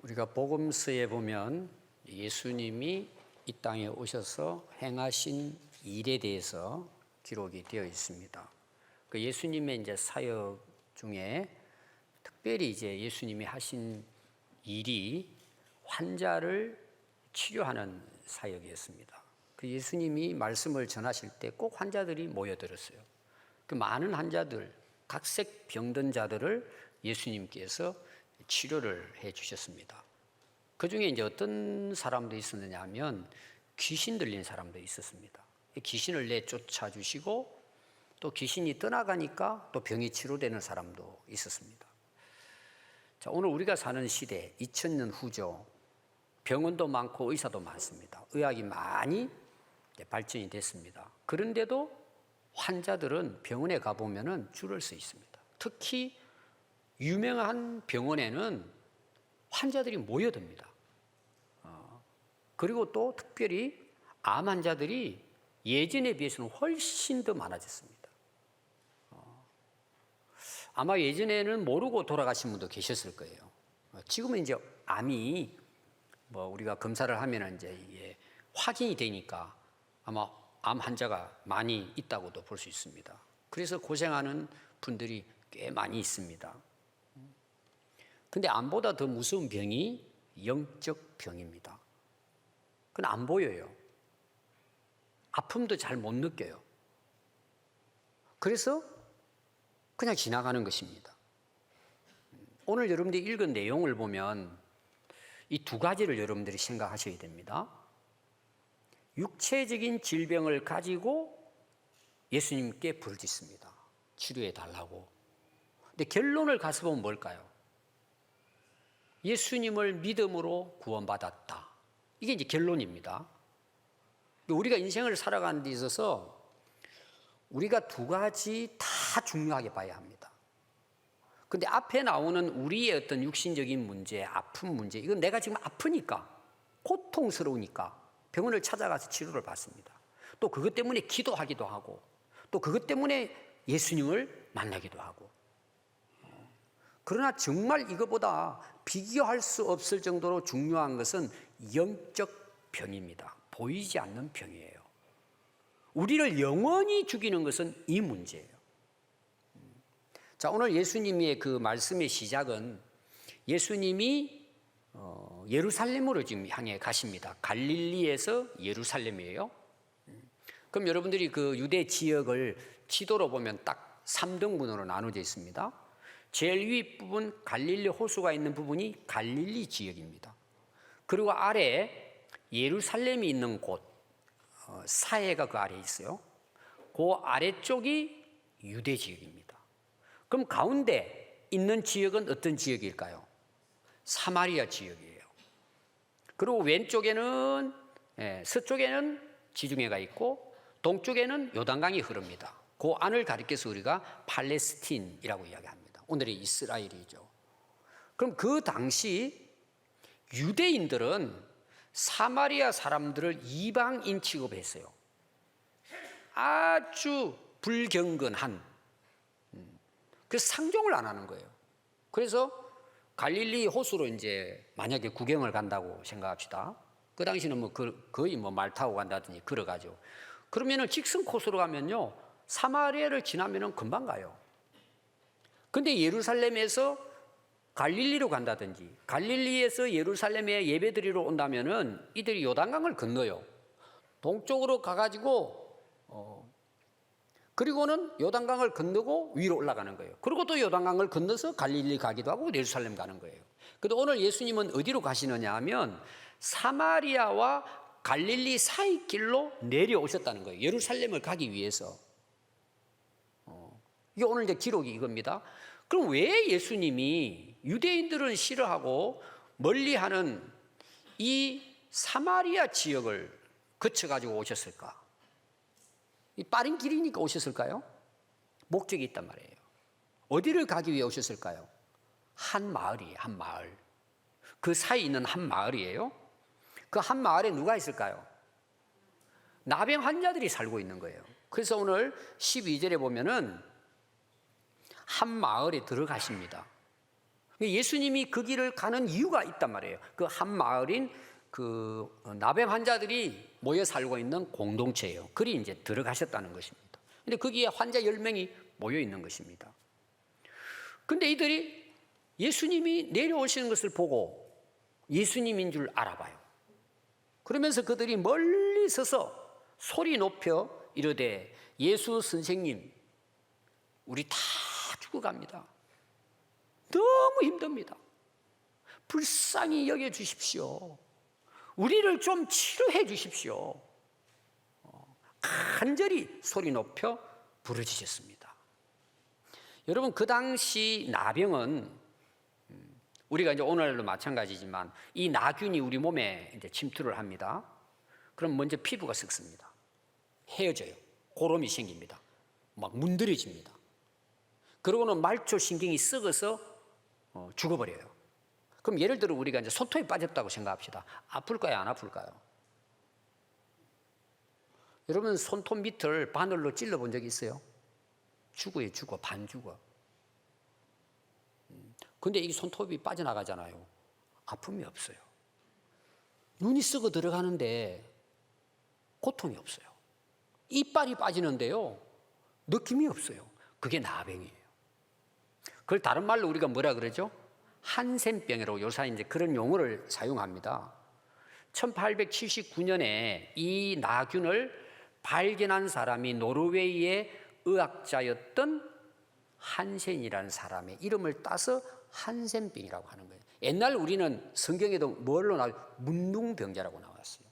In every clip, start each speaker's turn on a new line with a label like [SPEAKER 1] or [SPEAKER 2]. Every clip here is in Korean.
[SPEAKER 1] 우리가 복음서에 보면 예수님이 이 땅에 오셔서 행하신 일에 대해서 기록이 되어 있습니다. 그 예수님의 이제 사역 중에 특별히 이제 예수님이 하신 일이 환자를 치료하는 사역이었습니다. 그 예수님이 말씀을 전하실 때 꼭 환자들이 모여들었어요. 그 많은 환자들, 각색 병든 자들을 예수님께서 치료를 해 주셨습니다. 그 중에 이제 어떤 사람도 있었느냐 하면 귀신 들린 사람도 있었습니다. 귀신을 내쫓아 주시고 또 귀신이 떠나가니까 또 병이 치료되는 사람도 있었습니다. 자, 오늘 우리가 사는 시대 2000년 후죠. 병원도 많고 의사도 많습니다. 의학이 많이 발전이 됐습니다. 그런데도 환자들은 병원에 가보면 줄을 서 있습니다. 특히 유명한 병원에는 환자들이 모여듭니다. 그리고 또 특별히 암 환자들이 예전에 비해서는 훨씬 더 많아졌습니다. 아마 예전에는 모르고 돌아가신 분도 계셨을 거예요. 지금은 이제 암이 우리가 검사를 하면 이제 이게 확인이 되니까 아마 암 환자가 많이 있다고도 볼 수 있습니다. 그래서 고생하는 분들이 꽤 많이 있습니다. 근데 암보다 더 무서운 병이 영적 병입니다. 그건 안 보여요. 아픔도 잘 못 느껴요. 그래서 그냥 지나가는 것입니다. 오늘 여러분들이 읽은 내용을 보면 이 두 가지를 여러분들이 생각하셔야 됩니다. 육체적인 질병을 가지고 예수님께 부르짖습니다. 치료해 달라고. 근데 결론을 가서 보면 뭘까요? 예수님을 믿음으로 구원받았다. 이게 이제 결론입니다. 우리가 인생을 살아가는 데 있어서 우리가 두 가지 다 중요하게 봐야 합니다. 근데 앞에 나오는 우리의 어떤 육신적인 문제, 아픈 문제, 이건 내가 지금 아프니까, 고통스러우니까 병원을 찾아가서 치료를 받습니다. 또 그것 때문에 기도하기도 하고, 또 그것 때문에 예수님을 만나기도 하고. 그러나 정말 이것보다 비교할 수 없을 정도로 중요한 것은 영적 병입니다. 보이지 않는 병이에요. 우리를 영원히 죽이는 것은 이 문제예요. 자, 오늘 예수님의 그 말씀의 시작은 예수님이 예루살렘으로 지금 향해 가십니다. 갈릴리에서 예루살렘이에요. 그럼 여러분들이 그 유대 지역을 지도로 보면 딱 3등분으로 나눠져 있습니다. 제일 윗부분 갈릴리 호수가 있는 부분이 갈릴리 지역입니다. 그리고 아래 예루살렘이 있는 곳, 사해가 그 아래에 있어요. 그 아래쪽이 유대 지역입니다. 그럼 가운데 있는 지역은 어떤 지역일까요? 사마리아 지역이에요. 그리고 왼쪽에는 서쪽에는 지중해가 있고 동쪽에는 요단강이 흐릅니다. 그 안을 가리켜서 우리가 팔레스틴이라고 이야기합니다. 오늘의 이스라엘이죠. 그럼 그 당시 유대인들은 사마리아 사람들을 이방인 취급했어요. 아주 불경건한. 그래서 상종을 안 하는 거예요. 그래서 갈릴리 호수로 이제 만약에 구경을 간다고 생각합시다. 그 당시는 거의 말 타고 간다든지 걸어가죠. 그러면은 직선 코스로 가면요, 사마리아를 지나면은 금방 가요. 근데 예루살렘에서 갈릴리로 간다든지 갈릴리에서 예루살렘에 예배드리러 온다면은 이들이 요단강을 건너요. 동쪽으로 가가지고 그리고는 요단강을 건너고 위로 올라가는 거예요. 그리고 또 요단강을 건너서 갈릴리 가기도 하고 예루살렘 가는 거예요. 그런데 오늘 예수님은 어디로 가시느냐 하면 사마리아와 갈릴리 사이 길로 내려오셨다는 거예요. 예루살렘을 가기 위해서. 이게 오늘 이제 기록이 이겁니다. 그럼 왜 예수님이 유대인들은 싫어하고 멀리하는 이 사마리아 지역을 거쳐가지고 오셨을까? 이 빠른 길이니까 오셨을까요? 목적이 있단 말이에요. 어디를 가기 위해 오셨을까요? 한 마을이에요. 한 마을. 그 사이에 있는 한 마을이에요. 그 한 마을에 누가 있을까요? 나병 환자들이 살고 있는 거예요. 그래서 오늘 12절에 보면은 한 마을에 들어가십니다. 예수님이 그 길을 가는 이유가 있단 말이에요. 그 한 마을인 그 나병 환자들이 모여 살고 있는 공동체예요. 그리 이제 들어가셨다는 것입니다. 근데 거기에 환자 10명이 모여 있는 것입니다. 근데 이들이 예수님이 내려오시는 것을 보고 예수님인 줄 알아봐요. 그러면서 그들이 멀리 서서 소리 높여 이르되 예수 선생님, 우리 다 죽어갑니다. 너무 힘듭니다. 불쌍히 여겨 주십시오. 우리를 좀 치료해 주십시오. 간절히 소리 높여 부르짖었습니다. 여러분, 그 당시 나병은 우리가 이제 오늘도 마찬가지지만 이 나균이 우리 몸에 이제 침투를 합니다. 그럼 먼저 피부가 썩습니다. 헤어져요. 고름이 생깁니다. 막 문드러집니다. 그러고는 말초 신경이 썩어서 죽어버려요. 그럼 예를 들어 우리가 이제 손톱이 빠졌다고 생각합시다. 아플까요? 안 아플까요? 여러분, 손톱 밑을 바늘로 찔러본 적이 있어요? 죽어요, 죽어. 반 죽어. 근데 이 손톱이 빠져나가잖아요. 아픔이 없어요. 눈이 썩어 들어가는데 고통이 없어요. 이빨이 빠지는데요, 느낌이 없어요. 그게 나병이에요. 그걸 다른 말로 우리가 뭐라 그러죠? 한센병이라고 요새 이제 그런 용어를 사용합니다. 1879년에 이 나균을 발견한 사람이 노르웨이의 의학자였던 한센이라는 사람의 이름을 따서 한센병이라고 하는 거예요. 옛날 우리는 성경에도 뭘로 나와요? 문둥병자라고 나왔어요.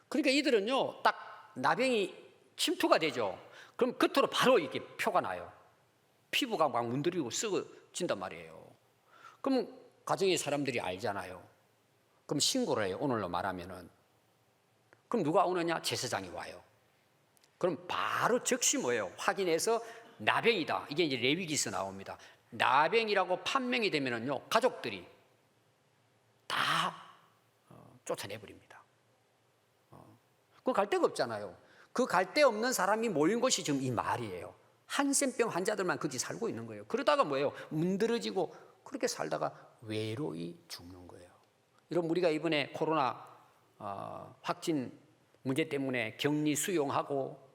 [SPEAKER 1] 그러니까 이들은요, 딱 나병이 침투가 되죠. 그럼 겉으로 바로 이렇게 표가 나요. 피부가 막 문드리고 썩어진단 말이에요. 그럼 가정의 사람들이 알잖아요. 그럼 신고를 해요. 오늘로 말하면은. 그럼 누가 오느냐? 제사장이 와요. 그럼 바로 즉시 뭐예요? 확인해서 나병이다. 이게 이제 레위기서 나옵니다. 나병이라고 판명이 되면은요, 가족들이 다 쫓아내버립니다. 그 갈 데가 없잖아요. 그 갈 데 없는 사람이 모인 곳이 지금 이 마을이에요. 한센병 환자들만 거기 살고 있는 거예요. 그러다가 뭐예요? 문드러지고 그렇게 살다가 외로이 죽는 거예요. 여러분, 우리가 이번에 코로나 확진 문제 때문에 격리 수용하고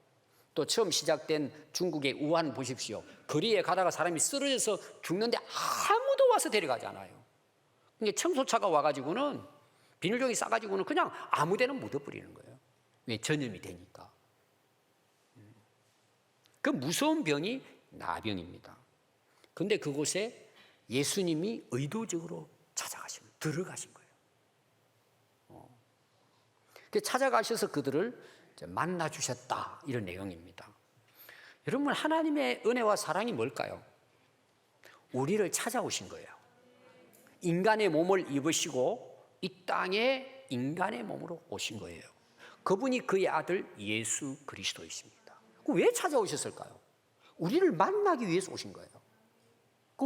[SPEAKER 1] 또 처음 시작된 중국의 우한 보십시오. 거리에 가다가 사람이 쓰러져서 죽는데 아무도 와서 데려가지 않아요. 그러니까 청소차가 와가지고는 비닐종이 싸가지고는 그냥 아무 데나 묻어버리는 거예요. 왜? 전염이 되니까. 그 무서운 병이 나병입니다. 그런데 그곳에 예수님이 의도적으로 들어가신 거예요. 찾아가셔서 그들을 만나 주셨다, 이런 내용입니다. 여러분, 하나님의 은혜와 사랑이 뭘까요? 우리를 찾아오신 거예요. 인간의 몸을 입으시고 이 땅에 인간의 몸으로 오신 거예요. 그분이 그의 아들 예수 그리스도이십니다. 왜 찾아오셨을까요? 우리를 만나기 위해서 오신 거예요.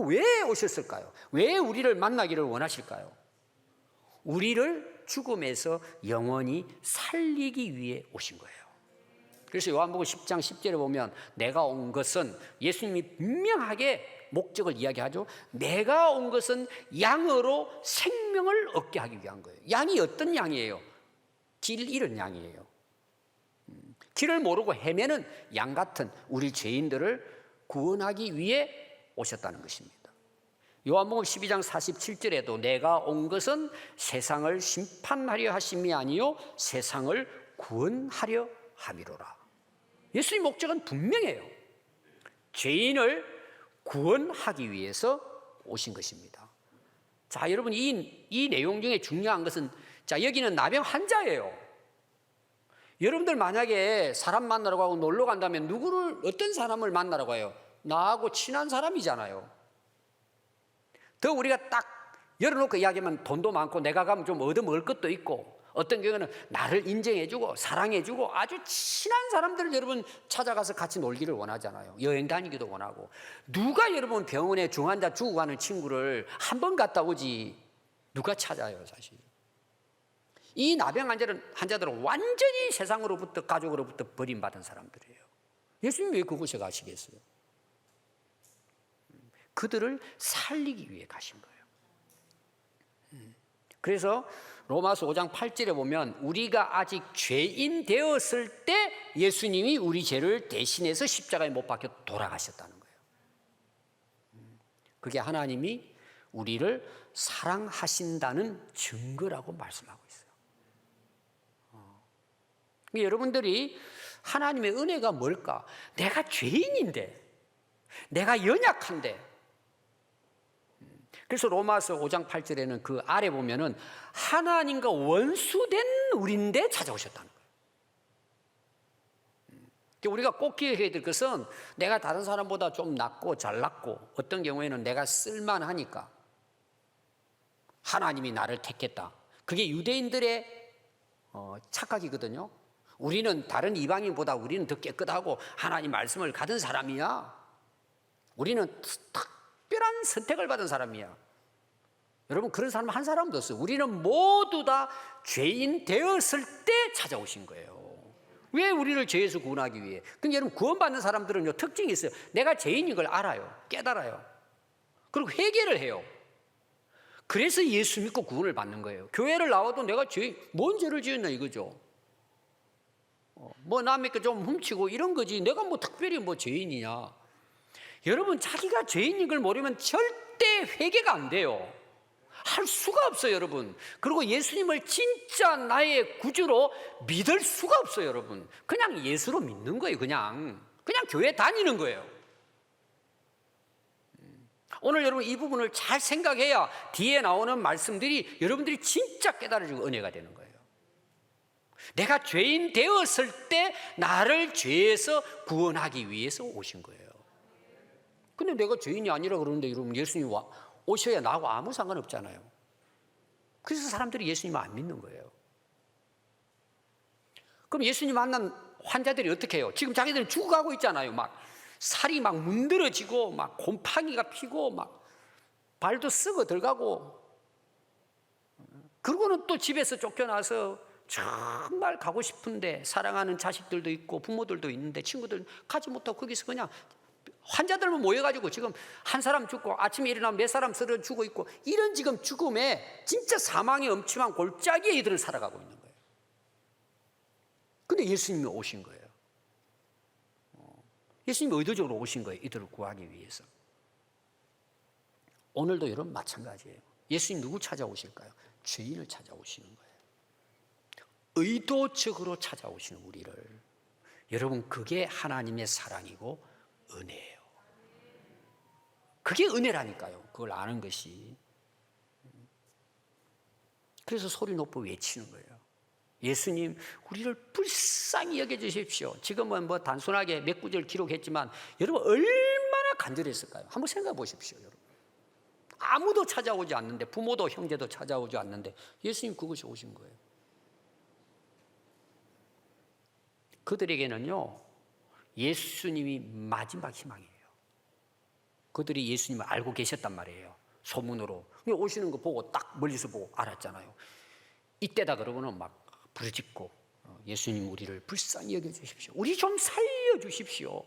[SPEAKER 1] 왜 오셨을까요? 왜 우리를 만나기를 원하실까요? 우리를 죽음에서 영원히 살리기 위해 오신 거예요. 그래서 요한복음 10장 10절에 보면 내가 온 것은, 예수님이 분명하게 목적을 이야기하죠. 내가 온 것은 양으로 생명을 얻게 하기 위한 거예요. 양이 어떤 양이에요? 길 잃은 양이에요. 길을 모르고 헤매는 양 같은 우리 죄인들을 구원하기 위해 오셨다는 것입니다. 요한복음 12장 47절에도 내가 온 것은 세상을 심판하려 하심이 아니요 세상을 구원하려 함이로라. 예수님 목적은 분명해요. 죄인을 구원하기 위해서 오신 것입니다. 자, 여러분, 이 내용 중에 중요한 것은, 자, 여기는 나병 환자예요. 여러분들 만약에 사람 만나러 가고 놀러 간다면 어떤 사람을 만나러 가요? 나하고 친한 사람이잖아요. 더 우리가 딱 열어놓고 이야기하면 돈도 많고 내가 가면 좀 얻어먹을 것도 있고, 어떤 경우는 나를 인정해주고 사랑해주고 아주 친한 사람들을 여러분 찾아가서 같이 놀기를 원하잖아요. 여행 다니기도 원하고. 누가 여러분 병원에 중환자 죽어가는 친구를 한 번 갔다 오지 누가 찾아요, 사실. 이 나병 환자들은 완전히 세상으로부터, 가족으로부터 버림받은 사람들이에요. 예수님 왜 그곳에 가시겠어요? 그들을 살리기 위해 가신 거예요. 그래서 로마서 5장 8절에 보면 우리가 아직 죄인 되었을 때 예수님이 우리 죄를 대신해서 십자가에 못 박혀 돌아가셨다는 거예요. 그게 하나님이 우리를 사랑하신다는 증거라고 말씀하고 있어요. 여러분들이 하나님의 은혜가 뭘까? 내가 죄인인데, 내가 연약한데. 그래서 로마서 5장 8절에는 그 아래 보면은 하나님과 원수된 우리인데 찾아오셨다는 거예요. 우리가 꼭 기억해야 될 것은 내가 다른 사람보다 좀 낫고 잘났고 어떤 경우에는 내가 쓸만하니까 하나님이 나를 택했다. 그게 유대인들의 착각이거든요. 우리는 다른 이방인보다 우리는 더 깨끗하고 하나님 말씀을 가진 사람이야. 우리는 특별한 선택을 받은 사람이야. 여러분, 그런 사람 한 사람도 없어요. 우리는 모두 다 죄인 되었을 때 찾아오신 거예요. 왜 우리를 죄에서 구원하기 위해? 근데 여러분, 구원받는 사람들은요, 특징이 있어요. 내가 죄인인 걸 알아요. 깨달아요. 그리고 회개를 해요. 그래서 예수 믿고 구원을 받는 거예요. 교회를 나와도 내가 뭔 죄를 지었나 이거죠. 뭐 남의 거 좀 훔치고 이런 거지. 내가 뭐 특별히 뭐 죄인이냐. 여러분, 자기가 죄인인 걸 모르면 절대 회개가 안 돼요. 할 수가 없어요, 여러분. 그리고 예수님을 진짜 나의 구주로 믿을 수가 없어요, 여러분. 그냥 예수로 믿는 거예요, 그냥 교회 다니는 거예요. 오늘 여러분 이 부분을 잘 생각해야 뒤에 나오는 말씀들이 여러분들이 진짜 깨달아지고 은혜가 되는 거예요. 내가 죄인 되었을 때 나를 죄에서 구원하기 위해서 오신 거예요. 근데 내가 죄인이 아니라 그러는데 여러분, 예수님 오셔야 나하고 아무 상관없잖아요. 그래서 사람들이 예수님을 안 믿는 거예요. 그럼 예수님 만난 환자들이 어떻게 해요? 지금 자기들은 죽어가고 있잖아요. 막 살이 막 문드러지고 막 곰팡이가 피고 막 발도 썩어 들어가고, 그러고는 또 집에서 쫓겨나서 정말 가고 싶은데 사랑하는 자식들도 있고 부모들도 있는데 친구들 가지 못하고 거기서 그냥 환자들만 모여가지고 지금 한 사람 죽고 아침에 일어나면 몇 사람 쓰러 죽어 있고, 이런 지금 죽음에 진짜 사망의 엄침한 골짜기에 이들을 살아가고 있는 거예요. 근데 예수님이 오신 거예요. 예수님이 의도적으로 오신 거예요. 이들을 구하기 위해서. 오늘도 여러분 마찬가지예요. 예수님 누구 찾아오실까요? 죄인을 찾아오시는 거예요. 의도적으로 찾아오시는 우리를. 여러분, 그게 하나님의 사랑이고 은혜예요. 그게 은혜라니까요. 그걸 아는 것이. 그래서 소리 높여 외치는 거예요. 예수님, 우리를 불쌍히 여겨주십시오. 지금은 뭐 단순하게 몇 구절 기록했지만 여러분 얼마나 간절했을까요? 한번 생각해 보십시오. 여러분, 아무도 찾아오지 않는데, 부모도 형제도 찾아오지 않는데 예수님 그것이 오신 거예요. 그들에게는요, 예수님이 마지막 희망이에요. 그들이 예수님을 알고 계셨단 말이에요. 소문으로. 오시는 거 보고 딱 멀리서 보고 알았잖아요. 이때다 그러고는 막 부르짖고, 예수님, 우리를 불쌍히 여겨주십시오. 우리 좀 살려주십시오.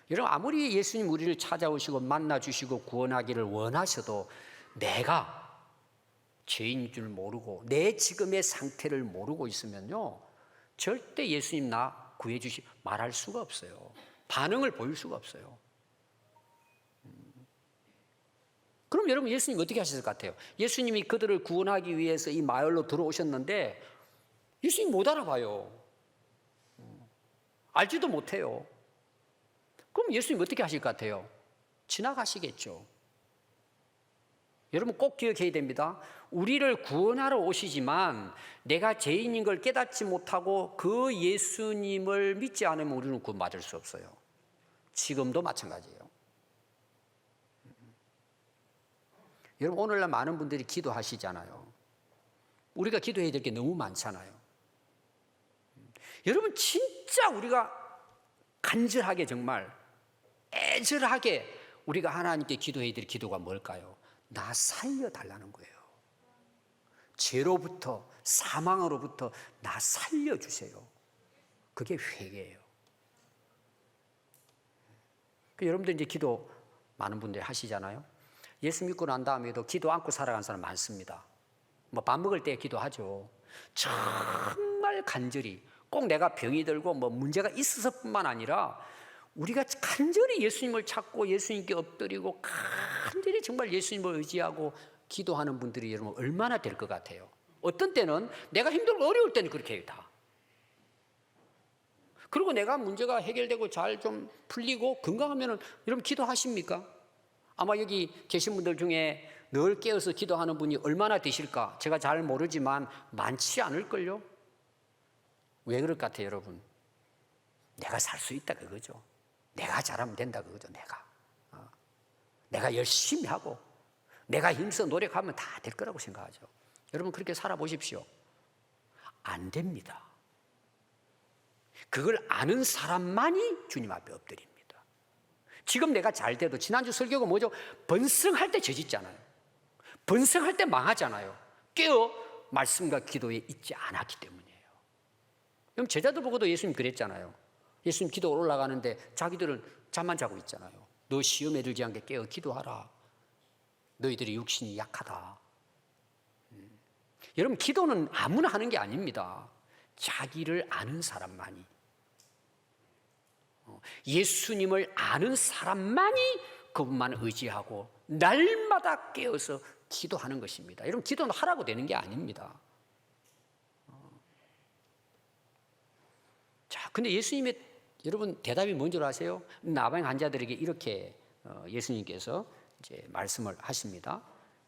[SPEAKER 1] 여러분, 아무리 예수님 우리를 찾아오시고 만나주시고 구원하기를 원하셔도 내가 죄인 줄 모르고 내 지금의 상태를 모르고 있으면요, 절대 예수님 나 구해주시 말할 수가 없어요. 반응을 보일 수가 없어요. 그럼 여러분, 예수님 어떻게 하셨을 것 같아요? 예수님이 그들을 구원하기 위해서 이 마을로 들어오셨는데 예수님 못 알아봐요. 알지도 못해요. 그럼 예수님 어떻게 하실 것 같아요? 지나가시겠죠. 여러분 꼭 기억해야 됩니다. 우리를 구원하러 오시지만 내가 죄인인 걸 깨닫지 못하고 그 예수님을 믿지 않으면 우리는 구원받을 수 없어요. 지금도 마찬가지예요. 여러분, 오늘날 많은 분들이 기도하시잖아요. 우리가 기도해야 될 게 너무 많잖아요. 여러분, 진짜 우리가 간절하게, 정말 애절하게 우리가 하나님께 기도해야 될 기도가 뭘까요? 나 살려달라는 거예요. 죄로부터, 사망으로부터 나 살려주세요. 그게 회개예요. 여러분들 이제 기도 많은 분들이 하시잖아요. 예수 믿고 난 다음에도 기도 않고 살아가는 사람 많습니다. 뭐 밥 먹을 때 기도하죠. 정말 간절히 꼭 내가 병이 들고 뭐 문제가 있어서뿐만 아니라 우리가 간절히 예수님을 찾고 예수님께 엎드리고 간절히 정말 예수님을 의지하고 기도하는 분들이 여러분 얼마나 될 것 같아요. 어떤 때는 내가 힘들고 어려울 때는 그렇게 해요 다. 그리고 내가 문제가 해결되고 잘 좀 풀리고 건강하면은 여러분 기도하십니까? 아마 여기 계신 분들 중에 늘 깨어서 기도하는 분이 얼마나 되실까? 제가 잘 모르지만 많지 않을걸요? 왜 그럴 것 같아요, 여러분? 내가 살 수 있다 그거죠. 내가 잘하면 된다 그거죠, 내가. 내가 열심히 하고 내가 힘써 노력하면 다 될 거라고 생각하죠. 여러분 그렇게 살아보십시오. 안 됩니다. 그걸 아는 사람만이 주님 앞에 엎드립니다. 지금 내가 잘 돼도 지난주 설교가 뭐죠? 번성할 때 저짓잖아요. 번성할 때 망하잖아요. 깨어 말씀과 기도에 있지 않았기 때문이에요. 그럼 제자들 보고도 예수님 그랬잖아요. 예수님 기도 올라가는데 자기들은 잠만 자고 있잖아요. 너 시험에 들지 않게 깨어 기도하라. 너희들의 육신이 약하다. 여러분 기도는 아무나 하는 게 아닙니다. 자기를 아는 사람만이, 예수님을 아는 사람만이 그분만 의지하고 날마다 깨어서 기도하는 것입니다. 여러분 기도는 하라고 되는 게 아닙니다. 자, 근데 예수님의 여러분 대답이 뭔 줄 아세요? 나방 환자들에게 이렇게 예수님께서 이제 말씀을 하십니다.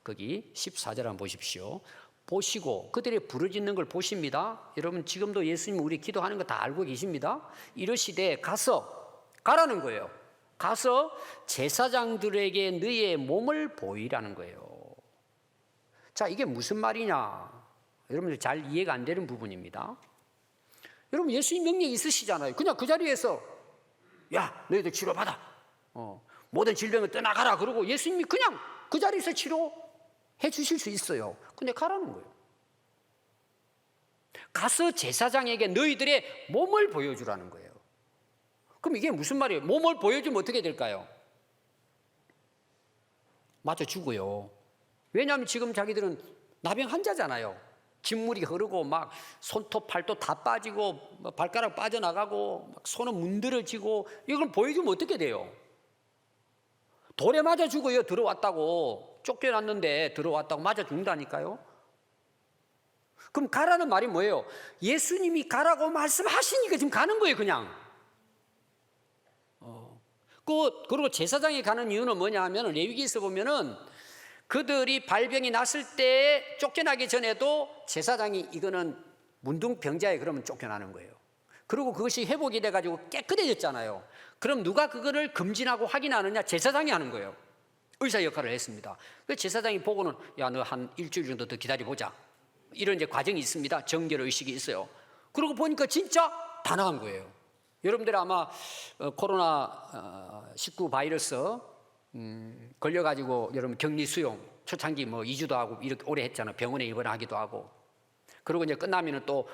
[SPEAKER 1] 거기 14절 한번 보십시오. 보시고 그들이 부르짖는 걸 보십니다. 여러분 지금도 예수님 우리 기도하는 거 다 알고 계십니다. 이르시되 가라는 거예요. 가서 제사장들에게 너희의 몸을 보이라는 거예요. 자, 이게 무슨 말이냐? 여러분들 잘 이해가 안 되는 부분입니다. 여러분 예수님 명령이 있으시잖아요. 그냥 그 자리에서 야 너희들 치료받아. 모든 질병을 떠나가라. 그러고 예수님이 그냥 그 자리에서 치료해 주실 수 있어요. 근데 가라는 거예요. 가서 제사장에게 너희들의 몸을 보여주라는 거예요. 그럼 이게 무슨 말이에요? 몸을 보여주면 어떻게 될까요? 맞아 죽어요. 왜냐하면 지금 자기들은 나병 환자잖아요. 진물이 흐르고 막 손톱 팔톱 다 빠지고 발가락 빠져나가고 막 손은 문드러지고 이걸 보여주면 어떻게 돼요? 돌에 맞아 죽어요. 들어왔다고 쫓겨났는데 들어왔다고 맞아 죽는다니까요. 그럼 가라는 말이 뭐예요? 예수님이 가라고 말씀하시니까 지금 가는 거예요. 그냥. 그리고 제사장이 가는 이유는 뭐냐 하면 레위기에서 보면은 그들이 발병이 났을 때 쫓겨나기 전에도 제사장이 이거는 문둥병자에 그러면 쫓겨나는 거예요. 그리고 그것이 회복이 돼가지고 깨끗해졌잖아요. 그럼 누가 그거를 검진하고 확인하느냐? 제사장이 하는 거예요. 의사 역할을 했습니다. 그 제사장이 보고는 야, 너 한 일주일 정도 더 기다려보자. 이런 이제 과정이 있습니다. 정결 의식이 있어요. 그러고 보니까 진짜 다 나간 거예요. 여러분들 아마 코로나19 바이러스 걸려가지고 여러분 격리 수용 초창기 뭐 2주도 하고 이렇게 오래 했잖아요. 병원에 입원하기도 하고. 그리고 이제 끝나면은 또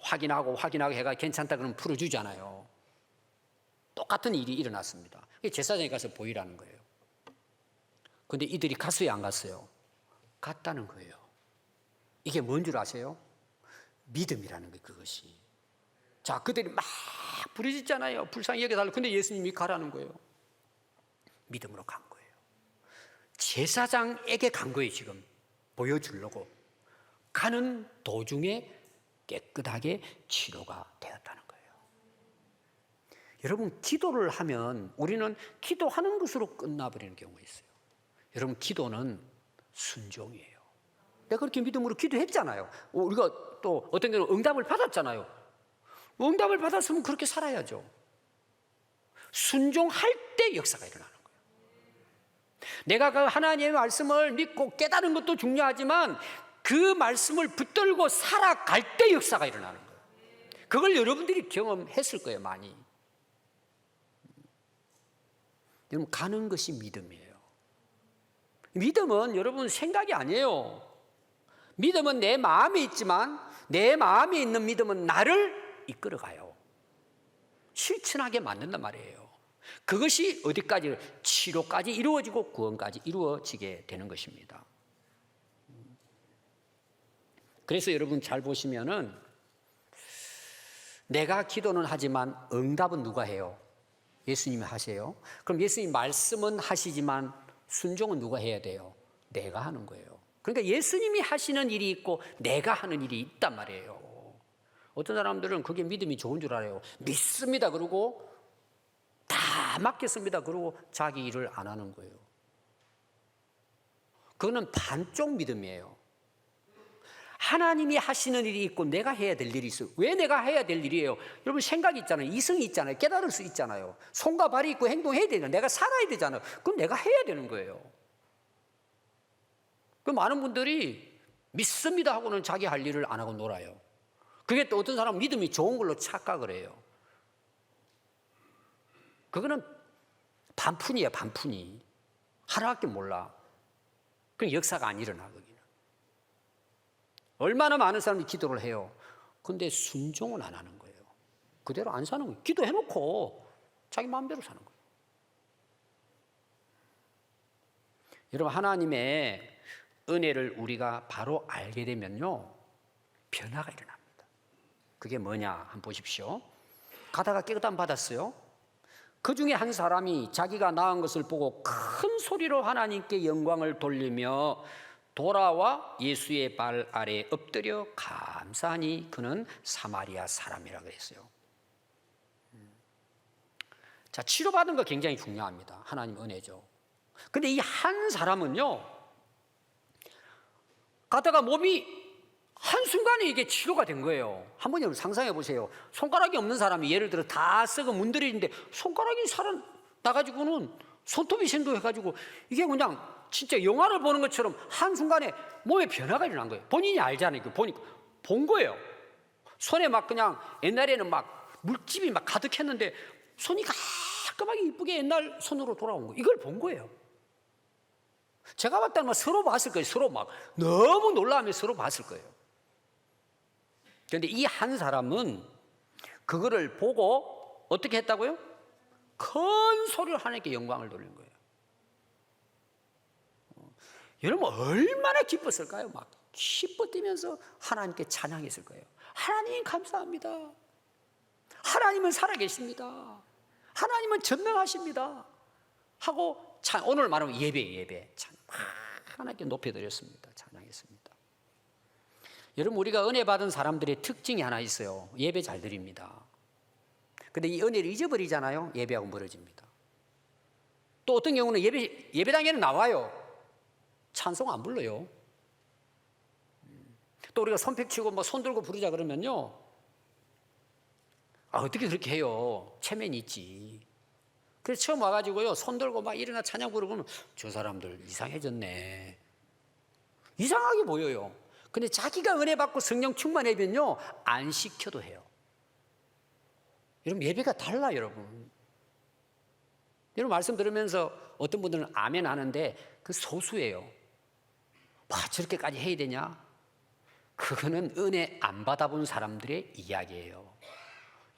[SPEAKER 1] 확인하고 해가 괜찮다 그러면 풀어주잖아요. 똑같은 일이 일어났습니다. 제사장에 가서 보이라는 거예요. 근데 이들이 갔어요, 안 갔어요? 갔다는 거예요. 이게 뭔 줄 아세요? 믿음이라는 거예요, 그것이. 자, 그들이 막 부르짖잖아요. 불쌍히 여겨달라고. 근데 예수님이 가라는 거예요. 믿음으로 간 거예요. 제사장에게 간 거예요, 지금. 보여주려고. 가는 도중에 깨끗하게 치료가 되었다는 거예요. 여러분, 기도를 하면 우리는 기도하는 것으로 끝나버리는 경우가 있어요. 여러분, 기도는 순종이에요. 내가 그렇게 믿음으로 기도했잖아요. 우리가 또 어떤 경우는 응답을 받았잖아요. 응답을 받았으면 그렇게 살아야죠. 순종할 때 역사가 일어나는 거예요. 내가 그 하나님의 말씀을 믿고 깨달은 것도 중요하지만 그 말씀을 붙들고 살아갈 때 역사가 일어나는 거예요. 그걸 여러분들이 경험했을 거예요, 많이. 여러분, 가는 것이 믿음이에요. 믿음은 여러분 생각이 아니에요. 믿음은 내 마음에 있지만 내 마음에 있는 믿음은 나를 이끌어가요. 실천하게 만든단 말이에요. 그것이 어디까지? 치료까지 이루어지고 구원까지 이루어지게 되는 것입니다. 그래서 여러분 잘 보시면은 내가 기도는 하지만 응답은 누가 해요? 예수님이 하세요. 그럼 예수님 말씀은 하시지만 순종은 누가 해야 돼요? 내가 하는 거예요. 그러니까 예수님이 하시는 일이 있고 내가 하는 일이 있단 말이에요. 어떤 사람들은 그게 믿음이 좋은 줄 알아요. 믿습니다 그러고 다 맡겼습니다 그러고 자기 일을 안 하는 거예요. 그거는 반쪽 믿음이에요. 하나님이 하시는 일이 있고 내가 해야 될 일이 있어요. 왜 내가 해야 될 일이에요? 여러분 생각이 있잖아요. 이성이 있잖아요. 깨달을 수 있잖아요. 손과 발이 있고 행동해야 되잖아요. 내가 살아야 되잖아요. 그럼 내가 해야 되는 거예요. 그 많은 분들이 믿습니다 하고는 자기 할 일을 안 하고 놀아요. 그게 또 어떤 사람은 믿음이 좋은 걸로 착각을 해요. 그거는 반푼이에요. 반푼이. 하나밖에 몰라. 그럼 역사가 안 일어나 거기는. 얼마나 많은 사람이 기도를 해요. 근데 순종은 안 하는 거예요. 그대로 안 사는 거예요. 기도해놓고 자기 마음대로 사는 거예요. 여러분 하나님의 은혜를 우리가 바로 알게 되면요 변화가 일어납니다. 그게 뭐냐 한번 보십시오. 가다가 깨끗함 받았어요. 그 중에 한 사람이 자기가 낳은 것을 보고 큰 소리로 하나님께 영광을 돌리며 돌아와 예수의 발 아래에 엎드려 감사하니 그는 사마리아 사람이라 그랬어요. 자, 치료받은 거 굉장히 중요합니다. 하나님 은혜죠. 근데 이 한 사람은요 가다가 몸이 한순간에 이게 치료가 된 거예요. 한번 여러분 상상해 보세요. 손가락이 없는 사람이 예를 들어 다 썩어 문드러지는데 손가락이 살아나가지고는 손톱이 생도해가지고 이게 그냥 진짜 영화를 보는 것처럼 한순간에 몸에 변화가 일어난 거예요. 본인이 알잖아요. 보니까 본 거예요. 손에 막 그냥 옛날에는 막 물집이 막 가득했는데 손이 깔끔하게 이쁘게 옛날 손으로 돌아온 거예요. 이걸 본 거예요. 제가 봤을 때는 서로 봤을 거예요. 서로 막 너무 놀라면 서로 봤을 거예요. 그런데 이 한 사람은 그거를 보고 어떻게 했다고요? 큰 소리로 하나님께 영광을 돌린 거예요. 여러분 얼마나 기뻤을까요? 막 기뻐 뛰면서 하나님께 찬양했을 거예요. 하나님 감사합니다. 하나님은 살아계십니다. 하나님은 전능하십니다. 하고 오늘 말하면 예배 하나님께 높여드렸습니다. 찬양했습니다. 여러분 우리가 은혜 받은 사람들의 특징이 하나 있어요. 예배 잘 드립니다. 근데 이 은혜를 잊어버리잖아요. 예배하고 멀어집니다. 또 어떤 경우는 예배당에는 나와요. 찬송 안 불러요. 또 우리가 손뼉치고 뭐 손 들고 부르자 그러면요. 어떻게 그렇게 해요? 체면이 있지. 그래서 처음 와가지고요. 손 들고 막 일어나 찬양 부르고 저 사람들 이상해졌네. 이상하게 보여요. 근데 자기가 은혜 받고 성령 충만해면요. 안 시켜도 해요. 여러분 예배가 달라 여러분. 여러분 말씀 들으면서 어떤 분들은 아멘 하는데 그 소수예요. 와 저렇게까지 해야 되냐? 그거는 은혜 안 받아본 사람들의 이야기예요.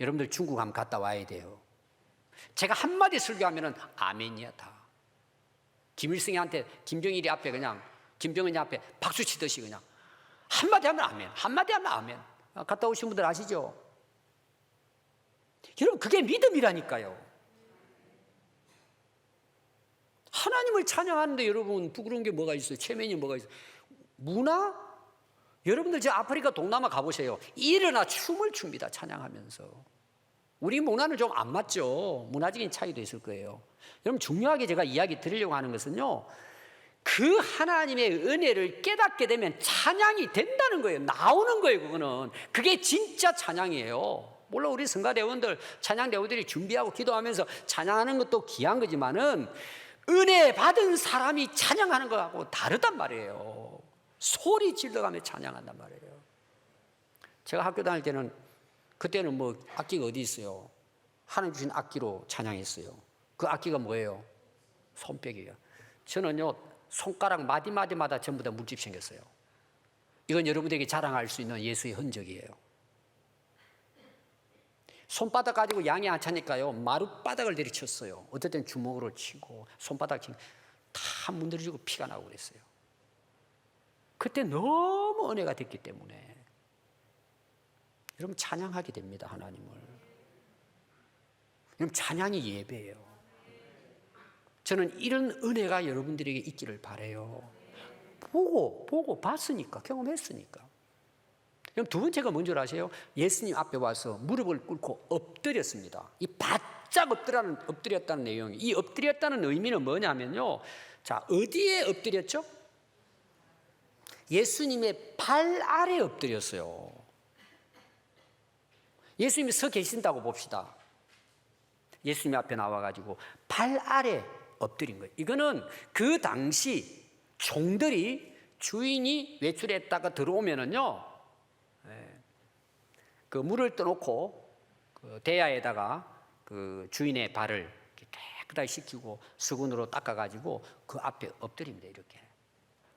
[SPEAKER 1] 여러분들 중국 한번 갔다 와야 돼요. 제가 한마디 설교하면은 아멘이야 다. 김일성이한테 김정일이 앞에 그냥 김정은이 앞에 박수 치듯이 그냥 한마디 하면 아멘, 한마디 하면 아멘. 갔다 오신 분들 아시죠? 여러분 그게 믿음이라니까요. 하나님을 찬양하는데 여러분 부끄러운 게 뭐가 있어요? 체면이 뭐가 있어요? 문화? 여러분들 저 아프리카 동남아 가보세요. 일어나 춤을 춥니다. 찬양하면서. 우리 문화는 좀 안 맞죠. 문화적인 차이도 있을 거예요. 여러분 중요하게 제가 이야기 드리려고 하는 것은요. 그 하나님의 은혜를 깨닫게 되면 찬양이 된다는 거예요. 나오는 거예요. 그거는. 그게 진짜 찬양이에요. 물론 우리 성가대원들 찬양대원들이 준비하고 기도하면서 찬양하는 것도 귀한 거지만은 은혜 받은 사람이 찬양하는 거하고 다르단 말이에요. 소리 질러가며 찬양한단 말이에요. 제가 학교 다닐 때는 그때는 뭐 악기가 어디 있어요? 하나님 주신 악기로 찬양했어요. 그 악기가 뭐예요? 손뼉이에요. 저는요 손가락 마디마디마다 전부 다 물집 생겼어요. 이건 여러분들에게 자랑할 수 있는 예수의 흔적이에요. 손바닥 가지고 양이 안 차니까요, 마룻바닥을 내리쳤어요. 어떨 땐 주먹으로 치고 손바닥 치고 다 문드러지고 피가 나고 그랬어요. 그때 너무 은혜가 됐기 때문에 여러분 찬양하게 됩니다. 하나님을. 여러분 찬양이 예배예요. 저는 이런 은혜가 여러분들에게 있기를 바라요. 보고 봤으니까, 경험했으니까. 그럼 두 번째가 뭔 줄 아세요? 예수님 앞에 와서 무릎을 꿇고 엎드렸습니다. 이 바짝 엎드렸다는 내용이, 이 엎드렸다는 의미는 뭐냐면요, 자, 어디에 엎드렸죠? 예수님의 발 아래 엎드렸어요. 예수님이 서 계신다고 봅시다. 예수님 앞에 나와가지고 발 아래 엎드린 거예요. 이거는 그 당시 종들이 주인이 외출했다가 들어오면은요, 그 물을 떠놓고 그 대야에다가 그 주인의 발을 깨끗하게 씻기고 수건으로 닦아가지고 그 앞에 엎드립니다. 이렇게.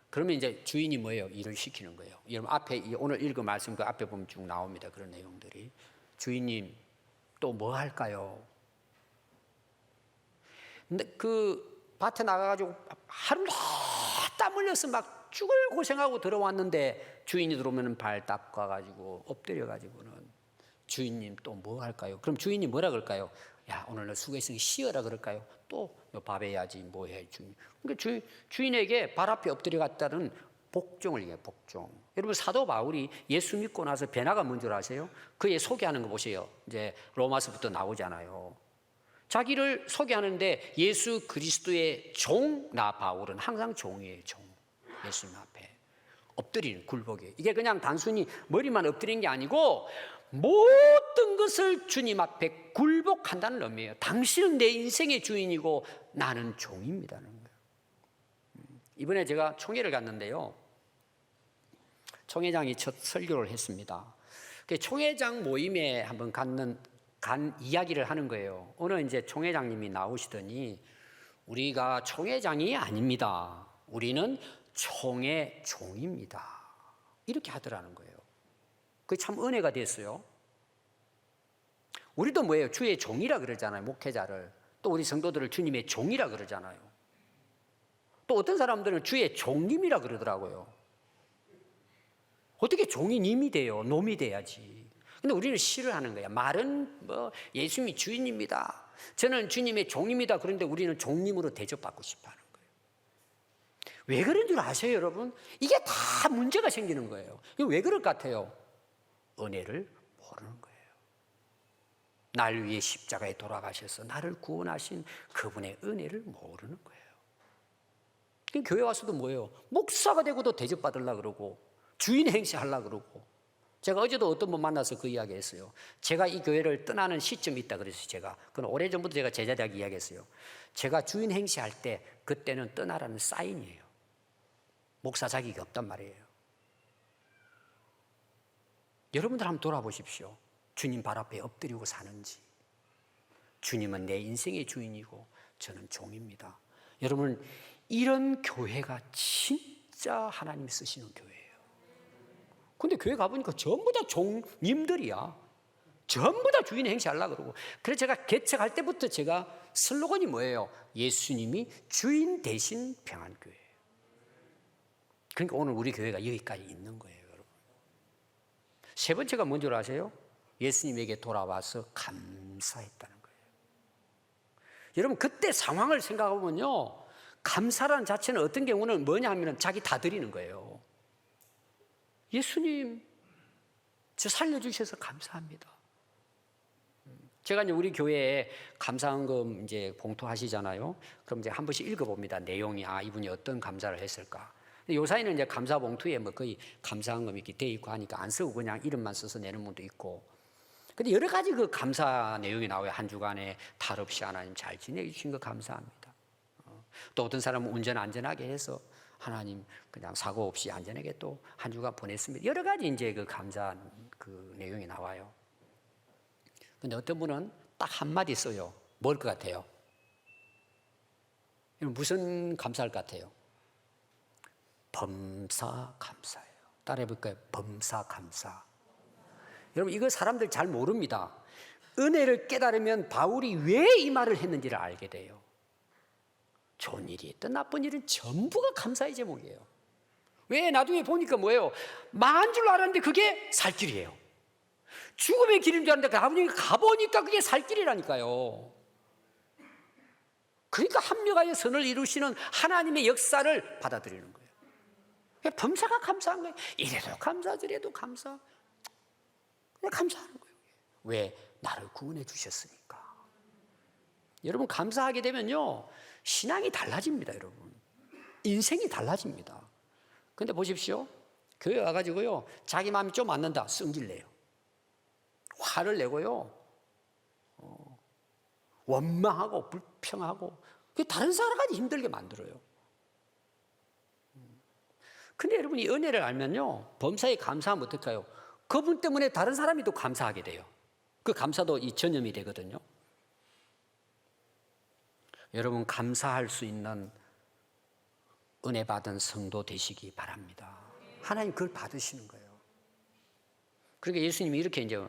[SPEAKER 1] 그러면 이제 주인이 뭐예요? 일을 시키는 거예요. 여러분 앞에 오늘 읽은 말씀 그 앞에 보면 쭉 나옵니다. 그런 내용들이. 주인님 또 뭐 할까요? 근데 그 밭에 나가가지고 하루 땀 흘려서 막 죽을 고생하고 들어왔는데 주인이 들어오면 발 닦아가지고 엎드려가지고는 주인님 또 뭐 할까요? 그럼 주인이 뭐라 그럴까요? 야, 오늘 너 수고했으니 쉬어라 그럴까요? 또 밥 해야지 뭐 해 주인. 그러니까 주인에게 발 앞에 엎드려 갔다는 복종을 얘기해요. 복종. 여러분 사도 바울이 예수 믿고 나서 변화가 뭔 줄 아세요? 그의 소개하는 거 보세요. 이제 로마서부터 나오잖아요. 자기를 소개하는데 예수 그리스도의 종, 나 바울은 항상 종이에요. 종. 예수님 앞에 엎드리는 굴복이에요. 이게 그냥 단순히 머리만 엎드리는 게 아니고 모든 것을 주님 앞에 굴복한다는 의미예요. 당신은 내 인생의 주인이고 나는 종입니다는 거예요. 이번에 제가 총회를 갔는데요, 총회장이 첫 설교를 했습니다. 총회장 모임에 한번 간 이야기를 하는 거예요. 오늘 이제 총회장님이 나오시더니 우리가 총회장이 아닙니다. 우리는 총의 종입니다. 이렇게 하더라는 거예요. 그게 참 은혜가 됐어요. 우리도 뭐예요? 주의 종이라 그러잖아요. 목회자를. 또 우리 성도들을 주님의 종이라 그러잖아요. 또 어떤 사람들은 주의 종님이라 그러더라고요. 어떻게 종이 님이 돼요? 놈이 돼야지. 근데 우리는 싫어하는 거야. 말은 뭐 예수님이 주인입니다. 저는 주님의 종입니다. 그런데 우리는 종님으로 대접받고 싶어 하는 거예요. 왜 그런 줄 아세요, 여러분? 이게 다 문제가 생기는 거예요. 왜 그럴 것 같아요? 은혜를 모르는 거예요. 날 위해 십자가에 돌아가셔서 나를 구원하신 그분의 은혜를 모르는 거예요. 교회 와서도 뭐예요? 목사가 되고도 대접받으려고 그러고 주인 행세하려고 그러고. 제가 어제도 어떤 분 만나서 그 이야기 했어요. 제가 이 교회를 떠나는 시점이 있다 그래서 그건 오래전부터 제가 제자들에게 이야기했어요. 제가 주인 행세할 때 그때는 떠나라는 사인이에요. 목사 자격이 없단 말이에요. 여러분들 한번 돌아보십시오. 주님 발 앞에 엎드리고 사는지. 주님은 내 인생의 주인이고 저는 종입니다. 여러분, 이런 교회가 진짜 하나님이 쓰시는 교회예요. 근데 교회 가보니까 전부 다 종님들이야. 전부 다 주인 행세하려고 그러고. 그래서 제가 개척할 때부터 제가 슬로건이 뭐예요? 예수님이 주인 대신 평안교회예요. 그러니까 오늘 우리 교회가 여기까지 있는 거예요, 여러분. 세 번째가 뭔 줄 아세요? 예수님에게 돌아와서 감사했다는 거예요. 여러분, 그때 상황을 생각해보면요, 감사라는 자체는 어떤 경우는 뭐냐 하면 자기 다 드리는 거예요. 예수님, 저 살려주셔서 감사합니다. 제가 이제 우리 교회에 감사헌금 이제 봉투하시잖아요. 그럼 이제 한 번씩 읽어봅니다. 내용이, 이분이 어떤 감사를 했을까. 요 사이는 이제 감사 봉투에 뭐 거의 감사헌금이 이렇게 돼 있고 하니까 안 쓰고 그냥 이름만 써서 내는 분도 있고. 근데 여러 가지 그 감사 내용이 나와요. 한 주간에 탈 없이 하나님 잘 지내주신 거 감사합니다. 또 어떤 사람은 운전 안전하게 해서 하나님 그냥 사고 없이 안전하게 또 한 주간 보냈습니다. 여러 가지 이제 그 감사 그 내용이 나와요. 근데 어떤 분은 딱 한마디 써요. 뭘 것 같아요? 무슨 감사할 것 같아요? 범사 감사예요. 따라해 볼까요? 범사 감사. 여러분, 이거 사람들 잘 모릅니다. 은혜를 깨달으면 바울이 왜 이 말을 했는지를 알게 돼요. 좋은 일이 있든 나쁜 일은 전부가 감사의 제목이에요. 왜? 나중에 보니까 뭐예요? 망한 줄 알았는데 그게 살 길이에요. 죽음의 길인 줄 알았는데 나중에 가보니까 그게 살 길이라니까요. 그러니까 합력하여 선을 이루시는 하나님의 역사를 받아들이는 거예요. 범사가 감사한 거예요. 이래도 감사 저래도 감사. 그냥 감사하는 거예요. 왜? 나를 구원해 주셨으니까. 여러분 감사하게 되면요 신앙이 달라집니다. 여러분 인생이 달라집니다. 근데 보십시오, 교회 와가지고요 자기 마음이 좀 안 난다 승질내요. 화를 내고요 원망하고 불평하고 다른 사람까지 힘들게 만들어요. 근데 여러분 이 은혜를 알면요 범사에 감사하면 어떨까요? 그분 때문에 다른 사람이 또 감사하게 돼요. 그 감사도 이 전염이 되거든요. 여러분 감사할 수 있는 은혜 받은 성도 되시기 바랍니다. 하나님 그걸 받으시는 거예요. 그러니까 예수님이 이렇게 이제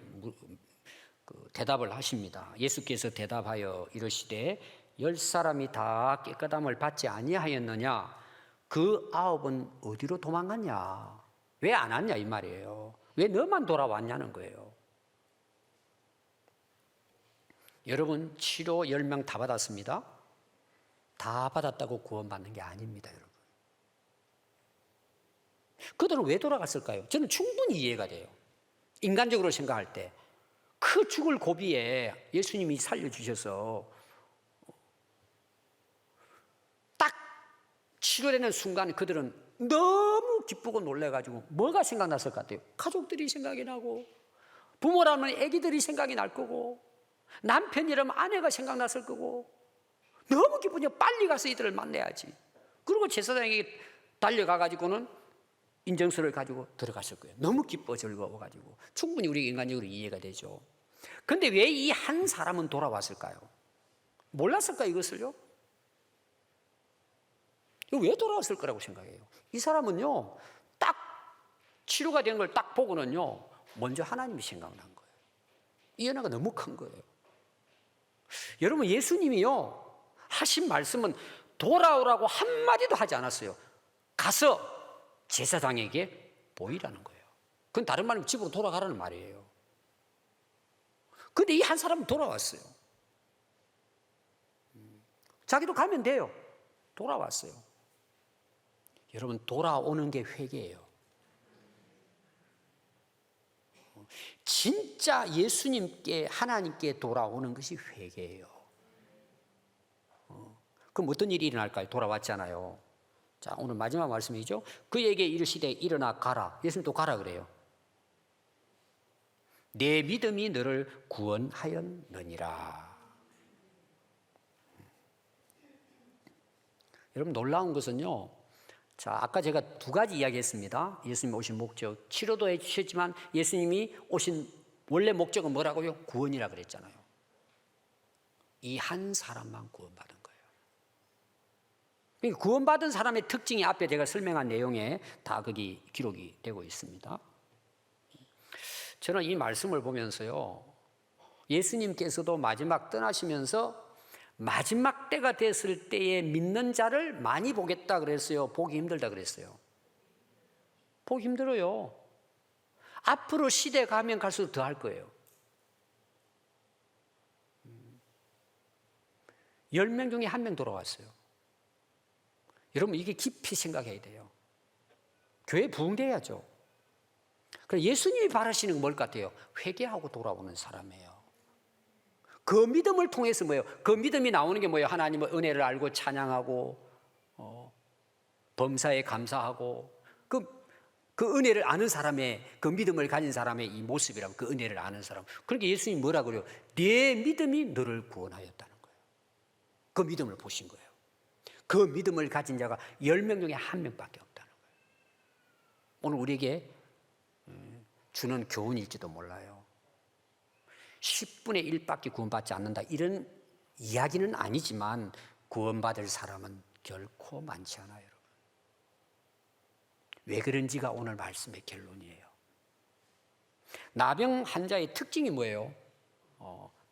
[SPEAKER 1] 대답을 하십니다. 예수께서 대답하여 이르시되 10사람이 다 깨끗함을 받지 아니하였느냐? 그 9은 어디로 도망갔냐? 왜 안 왔냐 이 말이에요. 왜 너만 돌아왔냐는 거예요. 여러분 치료 10명 다 받았습니다. 다 받았다고 구원받는 게 아닙니다. 여러분 그들은 왜 돌아갔을까요? 저는 충분히 이해가 돼요. 인간적으로 생각할 때 그 죽을 고비에 예수님이 살려주셔서 딱 치료되는 순간 그들은 너무 기쁘고 놀라가지고 뭐가 생각났을 것 같아요? 가족들이 생각이 나고 부모라면 아기들이 생각이 날 거고 남편이라면 아내가 생각났을 거고 너무 기쁘니까 빨리 가서 이들을 만나야지. 그리고 제사장에게 달려가가지고는 인정서를 가지고 들어갔을 거예요. 너무 기뻐 즐거워가지고 충분히 우리 인간적으로 이해가 되죠. 그런데 왜 이 한 사람은 돌아왔을까요? 몰랐을까 이것을요? 왜 돌아왔을 거라고 생각해요? 이 사람은요 딱 치료가 된 걸 딱 보고는요 먼저 하나님이 생각난 거예요. 이 은혜가 너무 큰 거예요. 여러분 예수님이요 하신 말씀은 돌아오라고 한마디도 하지 않았어요. 가서 제사장에게 보이라는 거예요. 그건 다른 말이면 집으로 돌아가라는 말이에요. 근데 이 한 사람은 돌아왔어요. 자기도 가면 돼요. 돌아왔어요. 여러분 돌아오는 게 회개예요. 진짜 예수님께 하나님께 돌아오는 것이 회개예요. 그럼 어떤 일이 일어날까요? 돌아왔잖아요. 자, 오늘 마지막 말씀이죠. 그에게 이르시되 일어나 가라. 예수님 또 가라 그래요. 내 믿음이 너를 구원하였느니라. 여러분 놀라운 것은요. 자, 아까 제가 두 가지 이야기했습니다. 예수님이 오신 목적, 치료도 해주셨지만 예수님이 오신 원래 목적은 뭐라고요? 구원이라 그랬잖아요. 이 한 사람만 구원받은 거예요. 그러니까 구원받은 사람의 특징이 앞에 제가 설명한 내용에 다 거기 기록이 되고 있습니다. 저는 이 말씀을 보면서요, 예수님께서도 마지막 떠나시면서 마지막 때가 됐을 때에 믿는 자를 많이 보겠다 그랬어요? 보기 힘들다 그랬어요? 보기 힘들어요. 앞으로 시대 가면 갈수록 더 할 거예요. 10명 중에 1명 돌아왔어요. 여러분 이게 깊이 생각해야 돼요. 교회 부흥돼야죠. 그래서 예수님이 바라시는 건 뭘 같아요? 회개하고 돌아오는 사람이에요. 그 믿음을 통해서 뭐예요? 그 믿음이 나오는 게 뭐예요? 하나님의 은혜를 알고 찬양하고 범사에 감사하고 그 은혜를 아는 사람의 그 믿음을 가진 사람의 이 모습이라고 그 은혜를 아는 사람. 그러니까 예수님이 뭐라 그래요? 네 믿음이 너를 구원하였다는 거예요. 그 믿음을 보신 거예요. 그 믿음을 가진 자가 10명 중에 1명밖에 없다는 거예요. 오늘 우리에게 주는 교훈일지도 몰라요. 10분의 1밖에 구원받지 않는다 이런 이야기는 아니지만 구원받을 사람은 결코 많지 않아요. 여러분. 왜 그런지가 오늘 말씀의 결론이에요. 나병 환자의 특징이 뭐예요?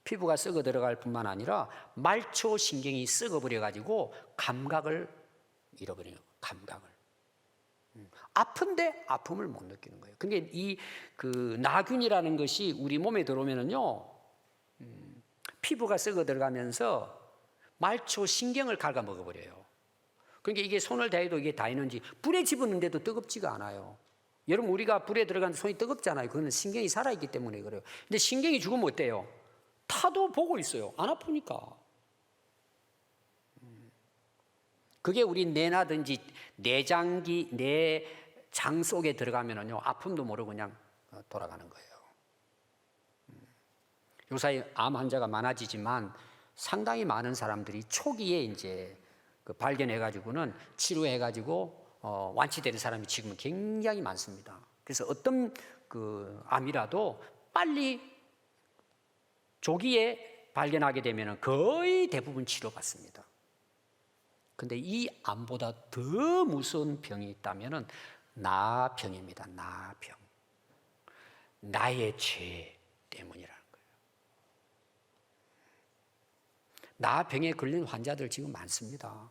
[SPEAKER 1] 피부가 썩어 들어갈 뿐만 아니라 말초 신경이 썩어버려 가지고 감각을 잃어버리는 거예요. 감각을. 아픈데 아픔을 못 느끼는 거예요. 그러니까 그 나균이라는 것이 우리 몸에 들어오면은요, 피부가 썩어 들어가면서 말초 신경을 갉아먹어 버려요. 그러니까 이게 손을 대해도 이게 다 있는지, 불에 집었는데도 뜨겁지가 않아요. 여러분, 우리가 불에 들어가는데 손이 뜨겁잖아요. 그거는 신경이 살아있기 때문에 그래요. 근데 신경이 죽으면 어때요? 타도 보고 있어요. 안 아프니까. 그게 우리 뇌나든지 내장 속에 들어가면은요, 아픔도 모르고 그냥 돌아가는 거예요. 요사이 암 환자가 많아지지만 상당히 많은 사람들이 초기에 이제 발견해가지고는 치료해가지고 완치되는 사람이 지금은 굉장히 많습니다. 그래서 어떤 그 암이라도 빨리 조기에 발견하게 되면 거의 대부분 치료받습니다. 근데 이 암보다 더 무서운 병이 있다면 나병입니다. 나병. 나의 죄 때문이라는 거예요. 나병에 걸린 환자들 지금 많습니다.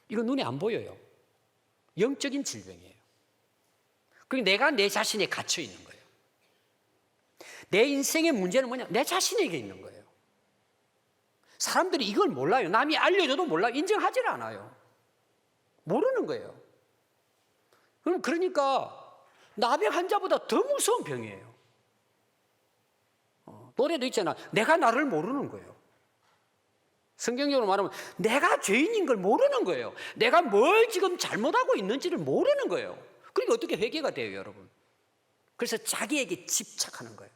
[SPEAKER 1] 이거 눈에 안 보여요. 영적인 질병이에요. 그리고 내가 내 자신에 갇혀 있는 거예요. 내 인생의 문제는 뭐냐? 내 자신에게 있는 거예요. 사람들이 이걸 몰라요. 남이 알려줘도 몰라요. 인정하질 않아요. 모르는 거예요. 그러니까 나병 환자보다 더 무서운 병이에요. 노래도 있잖아. 내가 나를 모르는 거예요. 성경적으로 말하면 내가 죄인인 걸 모르는 거예요. 내가 뭘 지금 잘못하고 있는지를 모르는 거예요. 그러니까 어떻게 회개가 돼요, 여러분? 그래서 자기에게 집착하는 거예요.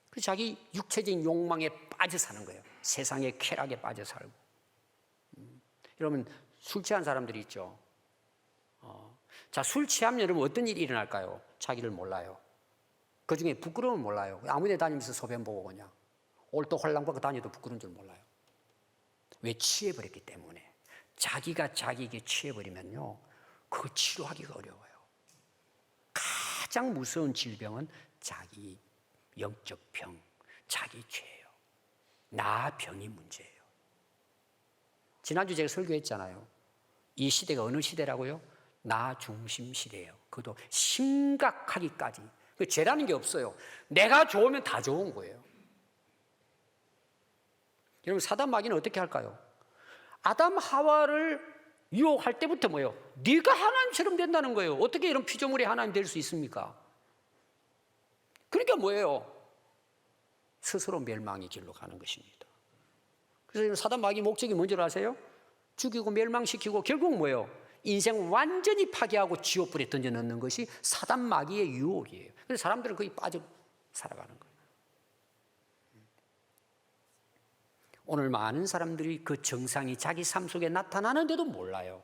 [SPEAKER 1] 그래서 자기 육체적인 욕망에 빠져 사는 거예요. 세상의 쾌락에 빠져 살고. 여러분, 술 취한 사람들이 있죠. 자, 술 취하면 여러분 어떤 일이 일어날까요? 자기를 몰라요. 그 중에 부끄러움을 몰라요. 아무 데 다니면서 소변 보고 그냥 올도홀랑 벗고 다녀도 부끄러운 줄 몰라요. 왜? 취해버렸기 때문에. 자기가 자기에게 취해버리면요, 그거 치료하기가 어려워요. 가장 무서운 질병은 자기 영적 병, 자기 죄예요. 나 병이 문제예요. 지난주 제가 설교했잖아요. 이 시대가 어느 시대라고요? 나 중심 시대예요. 그것도 심각하기까지. 죄라는 게 없어요. 내가 좋으면 다 좋은 거예요. 여러분, 사단 마귀는 어떻게 할까요? 아담 하와를 유혹할 때부터 뭐예요? 네가 하나님처럼 된다는 거예요. 어떻게 이런 피조물이 하나님 될 수 있습니까? 그러니까 뭐예요? 스스로 멸망의 길로 가는 것입니다. 그래서 사단 마귀 목적이 뭔지 아세요? 죽이고 멸망시키고 결국 뭐예요? 인생 완전히 파괴하고 지옥불에 던져 넣는 것이 사단 마귀의 유혹이에요. 그래서 사람들은 거기 빠져 살아가는 거예요. 오늘 많은 사람들이 그 증상이 자기 삶 속에 나타나는데도 몰라요.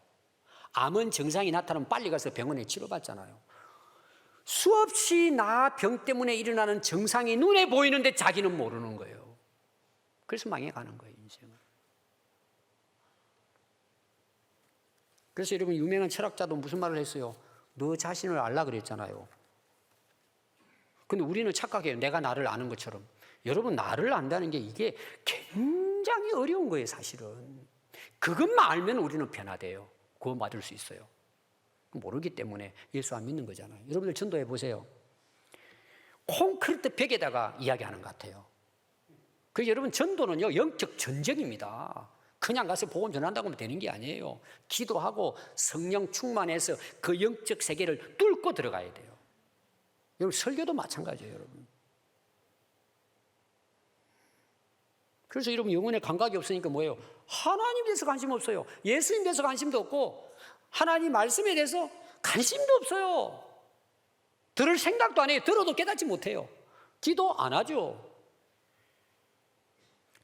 [SPEAKER 1] 암은 증상이 나타나면 빨리 가서 병원에 치료받잖아요. 수없이 나 병 때문에 일어나는 증상이 눈에 보이는데 자기는 모르는 거예요. 그래서 망해가는 거예요, 인생은. 그래서 여러분, 유명한 철학자도 무슨 말을 했어요? 너 자신을 알라 그랬잖아요. 근데 우리는 착각해요. 내가 나를 아는 것처럼. 여러분, 나를 안다는 게 이게 굉장히 어려운 거예요, 사실은. 그것만 알면 우리는 변화돼요. 구원받을 수 있어요. 모르기 때문에 예수 안 믿는 거잖아요. 여러분들 전도해 보세요. 콘크리트 벽에다가 이야기하는 것 같아요. 그래서 여러분, 전도는요, 영적 전쟁입니다. 그냥 가서 복음 전한다고 하면 되는 게 아니에요. 기도하고 성령 충만해서 그 영적 세계를 뚫고 들어가야 돼요. 여러분, 설교도 마찬가지예요, 여러분. 그래서 여러분, 영혼에 감각이 없으니까 뭐예요? 하나님에 대해서 관심 없어요. 예수님에 대해서 관심도 없고 하나님 말씀에 대해서 관심도 없어요. 들을 생각도 안 해요. 들어도 깨닫지 못해요. 기도 안 하죠.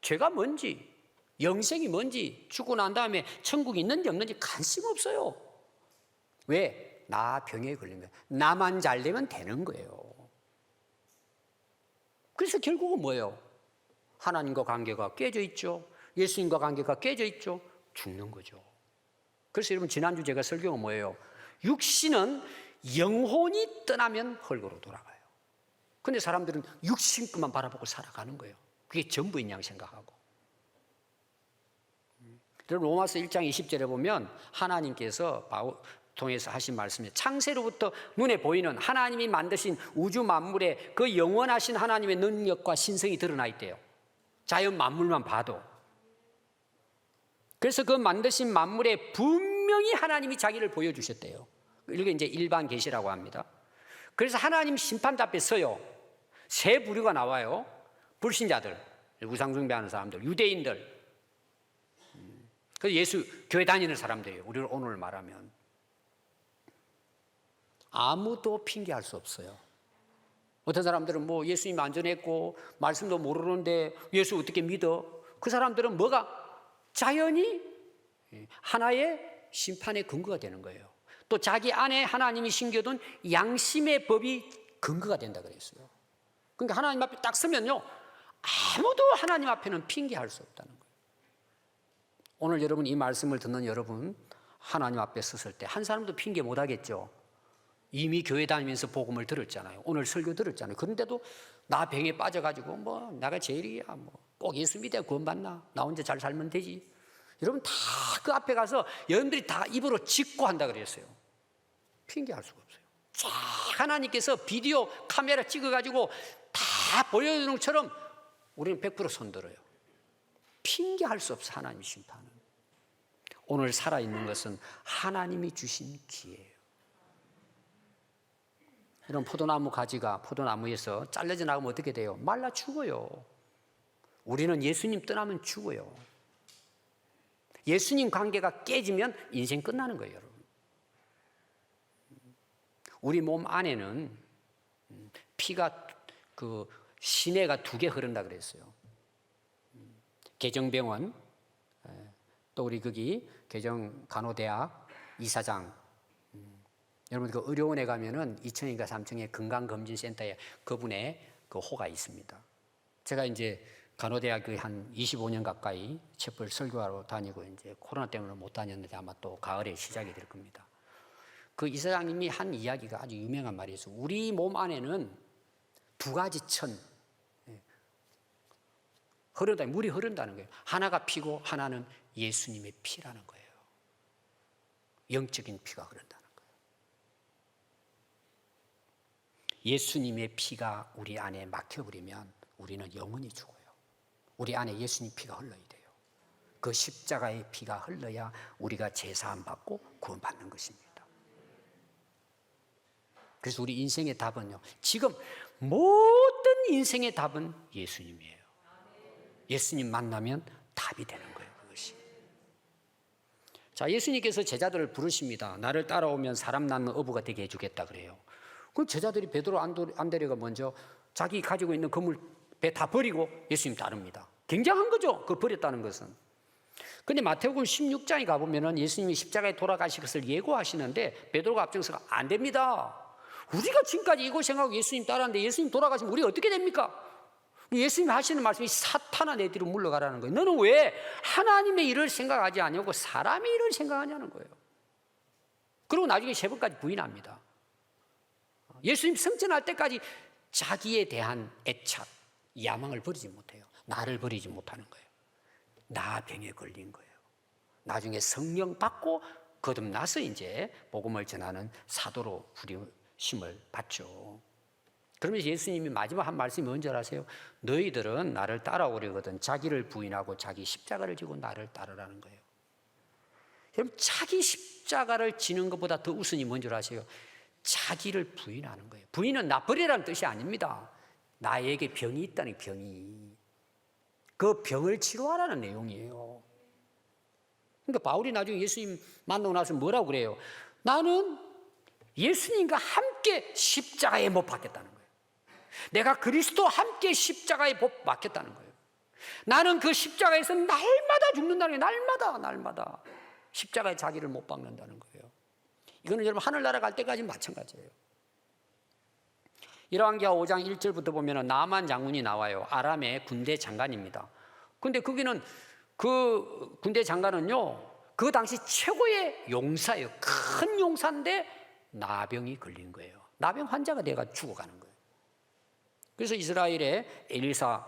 [SPEAKER 1] 죄가 뭔지, 영생이 뭔지, 죽고 난 다음에 천국이 있는지 없는지 관심 없어요. 왜? 나 병에 걸리면 나만 잘 되면 되는 거예요. 그래서 결국은 뭐예요? 하나님과 관계가 깨져 있죠. 예수님과 관계가 깨져 있죠. 죽는 거죠. 그래서 여러분, 지난주 제가 설교가 뭐예요? 육신은 영혼이 떠나면 흙으로 돌아가요. 근데 사람들은 육신 것만 바라보고 살아가는 거예요. 그게 전부인 양 생각하고. 로마서 1장 20절에 보면 하나님께서 통해서 하신 말씀이에요. 창세로부터 눈에 보이는 하나님이 만드신 우주 만물에 그 영원하신 하나님의 능력과 신성이 드러나 있대요. 자연 만물만 봐도. 그래서 그 만드신 만물에 분명히 하나님이 자기를 보여주셨대요. 이게 이제 일반 계시라고 합니다. 그래서 하나님 심판대 앞에 서요. 세 부류가 나와요. 불신자들, 우상숭배하는 사람들, 유대인들. 그래서 예수 교회 다니는 사람들이에요. 우리를 오늘 말하면 아무도 핑계할 수 없어요. 어떤 사람들은 뭐 예수님 안전했고 말씀도 모르는데 예수 어떻게 믿어? 그 사람들은 뭐가 자연히 하나의 심판의 근거가 되는 거예요. 또 자기 안에 하나님이 심겨둔 양심의 법이 근거가 된다 그랬어요. 그러니까 하나님 앞에 딱 서면요, 아무도 하나님 앞에는 핑계할 수 없다는 거예요. 오늘 여러분 이 말씀을 듣는 여러분 하나님 앞에 섰을 때 한 사람도 핑계 못 하겠죠. 이미 교회 다니면서 복음을 들었잖아요. 오늘 설교 들었잖아요. 그런데도 나 병에 빠져가지고 뭐 내가 제일이야, 뭐 꼭 예수 믿어야 구원받나, 나 혼자 잘 살면 되지. 여러분 다 그 앞에 가서 여러분들이 다 입으로 짓고 한다 그랬어요. 핑계할 수가 없어요. 쫙 하나님께서 비디오 카메라 찍어가지고 다 보여주는 것처럼 우리는 100% 손들어요. 핑계할 수 없어. 하나님 심판은. 오늘 살아있는 것은 하나님이 주신 기회예요. 이런 포도나무 가지가 포도나무에서 잘려져 나가면 어떻게 돼요? 말라 죽어요. 우리는 예수님 떠나면 죽어요. 예수님 관계가 깨지면 인생 끝나는 거예요, 여러분. 우리 몸 안에는 피가 그 시내가 2개 흐른다 그랬어요. 개정병원, 또 우리 거기 개정간호대학 이사장. 여러분 그 의료원에 가면은 2층인가 3층에 건강검진센터에 그분의 그 호가 있습니다. 제가 이제 간호대학에 한 25년 가까이 첩을 설교하러 다니고 이제 코로나 때문에 못 다녔는데 아마 또 가을에 시작이 될 겁니다. 그 이사장님이 한 이야기가 아주 유명한 말이 있어요. 우리 몸 안에는 2가지 천 흐른다, 물이 흐른다는 거예요. 하나가 피고 하나는 예수님의 피라는 거예요. 영적인 피가 흐른다는 거예요. 예수님의 피가 우리 안에 막혀버리면 우리는 영원히 죽어요. 우리 안에 예수님 피가 흘러야 돼요. 그 십자가의 피가 흘러야 우리가 제사함 받고 구원받는 것입니다. 그래서 우리 인생의 답은요, 지금 모든 인생의 답은 예수님이에요. 예수님 만나면 답이 되는 거예요, 그것이. 자, 예수님께서 제자들을 부르십니다. 나를 따라오면 사람 낳는 어부가 되게 해주겠다 그래요. 그럼 제자들이 베드로 안드레가 먼저 자기 가지고 있는 그물 배 다 버리고 예수님 따릅니다. 굉장한 거죠, 그걸 버렸다는 것은. 근데 마태복음 16장에 가보면은 예수님이 십자가에 돌아가실 것을 예고하시는데 베드로가 앞장서가 안 됩니다. 우리가 지금까지 이거 생각하고 예수님 따랐는데 예수님 돌아가시면 우리가 어떻게 됩니까? 예수님이 하시는 말씀이 사탄아 내 뒤로 물러가라는 거예요. 너는 왜 하나님의 일을 생각하지 않냐고 사람의 일을 생각하냐는 거예요. 그리고 나중에 3번까지 부인합니다. 예수님 승천할 때까지 자기에 대한 애착, 야망을 버리지 못해요. 나를 버리지 못하는 거예요. 나 병에 걸린 거예요. 나중에 성령 받고 거듭나서 이제 복음을 전하는 사도로 부르심을 받죠. 그러면서 예수님이 마지막 한 말씀이 뭔지 아세요? 너희들은 나를 따라오려거든 자기를 부인하고 자기 십자가를 지고 나를 따르라는 거예요. 여러분, 자기 십자가를 지는 것보다 더 우선이 뭔지 아세요? 자기를 부인하는 거예요. 부인은 나 버리라는 뜻이 아닙니다. 나에게 병이 있다는, 병이. 그 병을 치료하라는 내용이에요. 그러니까 바울이 나중에 예수님 만나고 나서 뭐라고 그래요? 나는 예수님과 함께 십자가에 못 박혔다는 거예요. 내가 그리스도와 함께 십자가에 못 박혔다는 거예요. 나는 그 십자가에서 날마다 죽는다는 거예요. 날마다 십자가에 자기를 못 박는다는 거예요. 이거는 여러분 하늘나라 갈 때까지는 마찬가지예요. 열왕기하 5장 1절부터 보면 나만 장군이 나와요. 아람의 군대 장관입니다. 근데 거기는 그 군대 장관은요, 그 당시 최고의 용사예요. 큰 용사인데 나병이 걸린 거예요. 나병 환자가 돼가 죽어가는 거예요. 그래서 이스라엘의 엘리사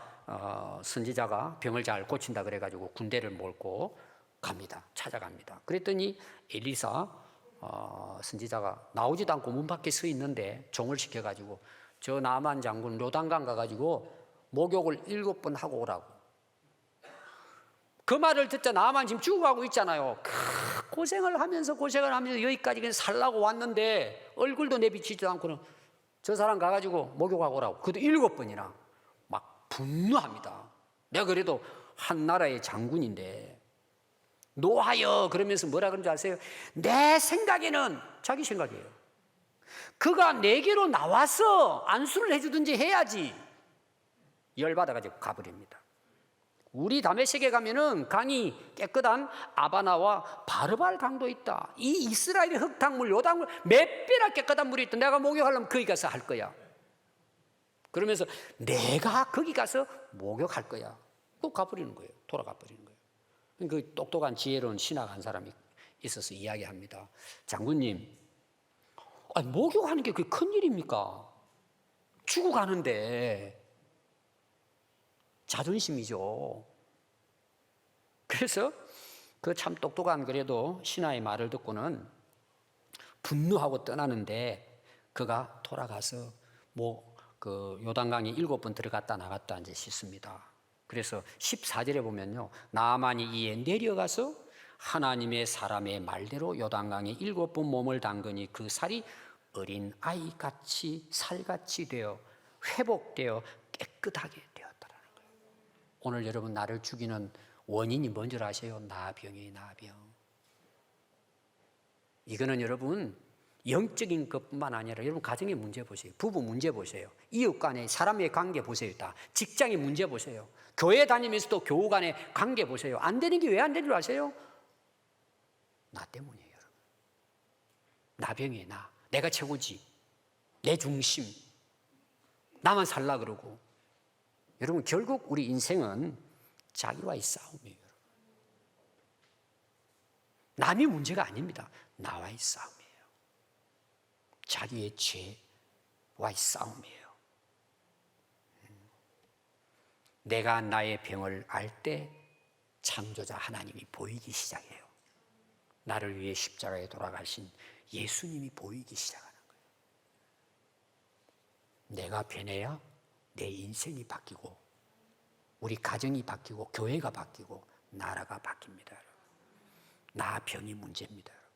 [SPEAKER 1] 선지자가 병을 잘 고친다 그래가지고 군대를 몰고 갑니다. 찾아갑니다. 그랬더니 엘리사 선지자가 나오지도 않고 문 밖에 서 있는데 종을 시켜가지고 저 나만 장군 요단강 가가지고 목욕을 7번 하고 오라고. 그 말을 듣자 나만 지금 죽어가고 있잖아요. 고생을 하면서 여기까지 그냥 살라고 왔는데 얼굴도 내비치지도 않고는 저 사람 가가지고 목욕하고 오라고. 그것도 7번이나 막 분노합니다. 내가 그래도 한 나라의 장군인데 노하여 그러면서 뭐라 그런지 아세요? 내 생각에는 자기 생각이에요. 그가 내게로 나와서 안수를 해주든지 해야지. 열받아가지고 가버립니다. 우리 다메섹에 가면은 강이 깨끗한 아바나와 바르발 강도 있다. 이 이스라엘의 흙탕물, 요단물 몇 배나 깨끗한 물이 있다. 내가 목욕하려면 거기 가서 할 거야. 그러면서 내가 거기 가서 목욕할 거야. 꼭 가버리는 거예요. 돌아가 버리는 거예요. 그 똑똑한 지혜로운 신학 한 사람이 있어서 이야기합니다. 장군님, 목욕하는 게 그게 큰일입니까? 죽어가는데. 자존심이죠. 그래서 그 참 똑똑한 그래도 신하의 말을 듣고는 분노하고 떠나는데 그가 돌아가서 그 요단강에 7번 들어갔다 나갔다 이제 씻습니다. 그래서 14절에 보면요, 나아만이 이에 내려가서 하나님의 사람의 말대로 요단강에 7번 몸을 담그니 그 살이 어린 아이같이 살같이 되어 회복되어 깨끗하게 되었더라는 거예요. 오늘 여러분 나를 죽이는 원인이 뭔지 아세요? 나병이에요. 나병. 이거는 여러분 영적인 것뿐만 아니라 여러분 가정의 문제 보세요. 부부 문제 보세요. 이웃 간의 사람의 관계 보세요. 다 직장의 문제 보세요. 교회 다니면서도 교우 간의 관계 보세요. 안 되는 게 왜 안 되는 줄 아세요? 나 때문이에요. 여러분. 나병이에요. 내가 최고지. 내 중심. 나만 살라 그러고. 여러분 결국 우리 인생은 자기와의 싸움이에요. 남이 문제가 아닙니다. 나와의 싸움이에요. 자기의 죄와의 싸움이에요. 내가 나의 병을 알 때 창조자 하나님이 보이기 시작해요. 나를 위해 십자가에 돌아가신 예수님이 보이기 시작하는 거예요. 내가 변해야 내 인생이 바뀌고 우리 가정이 바뀌고 교회가 바뀌고 나라가 바뀝니다. 여러분. 나 병이 문제입니다. 여러분.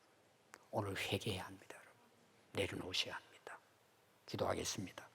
[SPEAKER 1] 오늘 회개해야 합니다. 여러분. 내려놓으셔야 합니다. 기도하겠습니다.